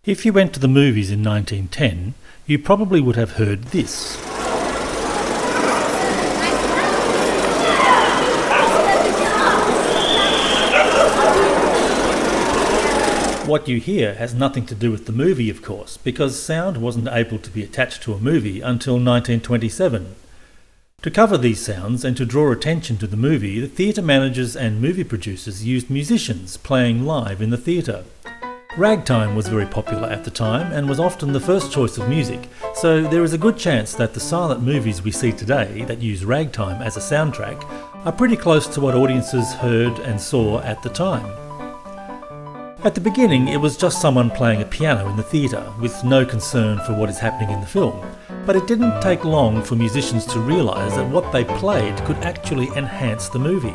If you went to the movies in 1910, you probably would have heard this. What you hear has nothing to do with the movie, of course, because sound wasn't able to be attached to a movie until 1927. To cover these sounds and to draw attention to the movie, the theatre managers and movie producers used musicians playing live in the theatre. Ragtime was very popular at the time and was often the first choice of music, so there is a good chance that the silent movies we see today that use ragtime as a soundtrack are pretty close to what audiences heard and saw at the time. At the beginning, it was just someone playing a piano in the theatre, with no concern for what is happening in the film. But it didn't take long for musicians to realise that what they played could actually enhance the movie.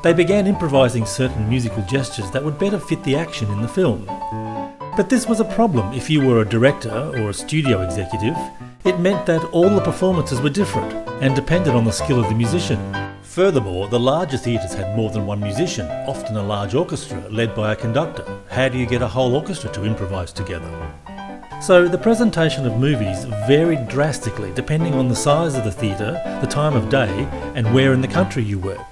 They began improvising certain musical gestures that would better fit the action in the film. But this was a problem if you were a director or a studio executive. It meant that all the performances were different and depended on the skill of the musician. Furthermore, the larger theatres had more than one musician, often a large orchestra led by a conductor. How do you get a whole orchestra to improvise together? So the presentation of movies varied drastically depending on the size of the theatre, the time of day, and where in the country you were.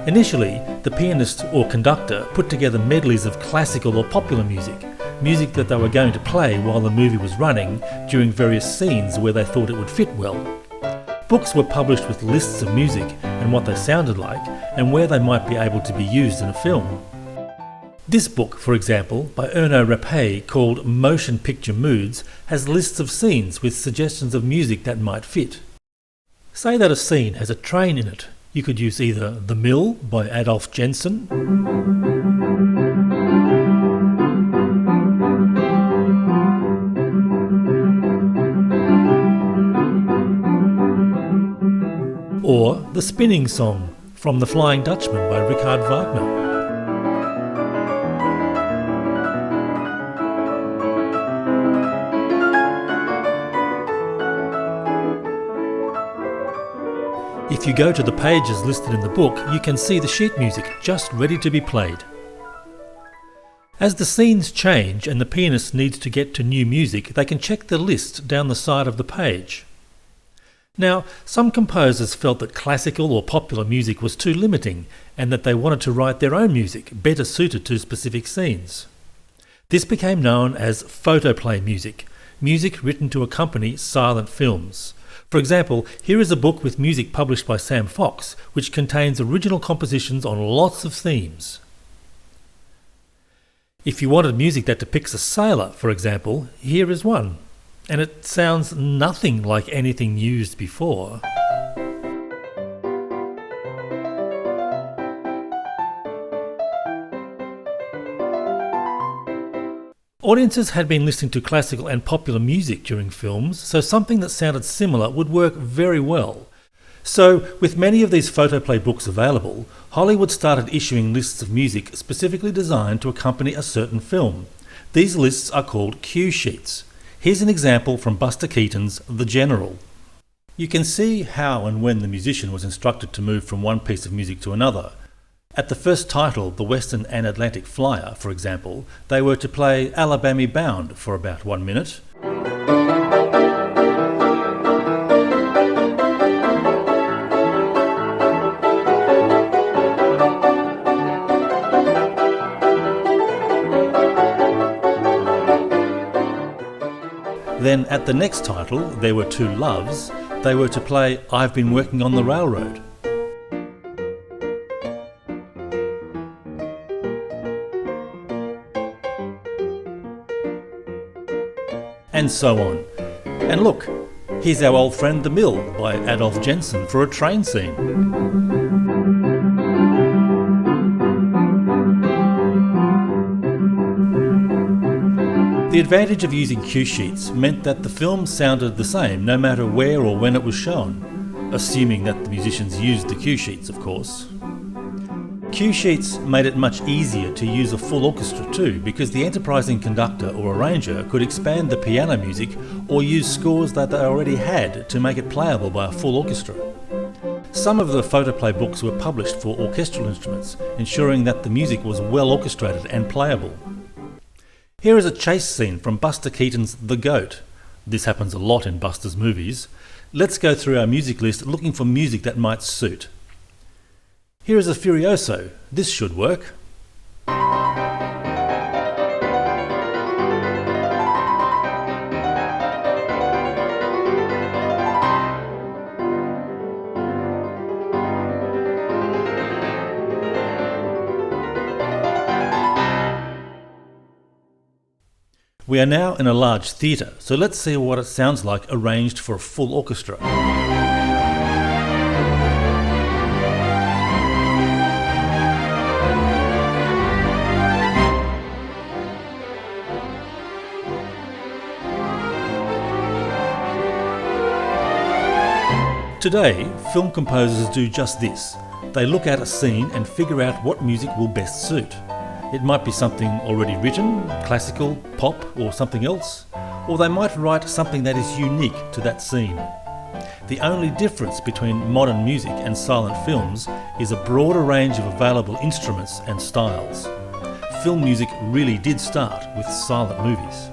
Initially, the pianist or conductor put together medleys of classical or popular music that they were going to play while the movie was running during various scenes where they thought it would fit well. Books were published with lists of music and what they sounded like and where they might be able to be used in a film. This book, for example, by Erno Rapay, called Motion Picture Moods, has lists of scenes with suggestions of music that might fit. Say that a scene has a train in it. You could use either The Mill by Adolf Jensen, or The Spinning Song from The Flying Dutchman by Richard Wagner. If you go to the pages listed in the book, you can see the sheet music just ready to be played. As the scenes change and the pianist needs to get to new music, they can check the list down the side of the page. Now, some composers felt that classical or popular music was too limiting and that they wanted to write their own music, better suited to specific scenes. This became known as photoplay music, music written to accompany silent films. For example, here is a book with music published by Sam Fox, which contains original compositions on lots of themes. If you wanted music that depicts a sailor, for example, here is one. And it sounds nothing like anything used before. Audiences had been listening to classical and popular music during films, so something that sounded similar would work very well. So, with many of these photoplay books available, Hollywood started issuing lists of music specifically designed to accompany a certain film. These lists are called cue sheets. Here's an example from Buster Keaton's The General. You can see how and when the musician was instructed to move from one piece of music to another. At the first title, The Western and Atlantic Flyer, for example, they were to play Alabama Bound for about 1 minute. Then at the next title, There Were Two Loves, they were to play I've Been Working on the Railroad. And so on. And look, here's our old friend The Mill by Adolf Jensen for a train scene. The advantage of using cue sheets meant that the film sounded the same no matter where or when it was shown, assuming that the musicians used the cue sheets, of course. Cue sheets made it much easier to use a full orchestra too, because the enterprising conductor or arranger could expand the piano music or use scores that they already had to make it playable by a full orchestra. Some of the photoplay books were published for orchestral instruments, ensuring that the music was well orchestrated and playable. Here is a chase scene from Buster Keaton's The Goat. This happens a lot in Buster's movies. Let's go through our music list looking for music that might suit. Here is a Furioso. This should work. We are now in a large theatre, so let's see what it sounds like arranged for a full orchestra. Today, film composers do just this. They look at a scene and figure out what music will best suit. It might be something already written, classical, pop, or something else, or they might write something that is unique to that scene. The only difference between modern music and silent films is a broader range of available instruments and styles. Film music really did start with silent movies.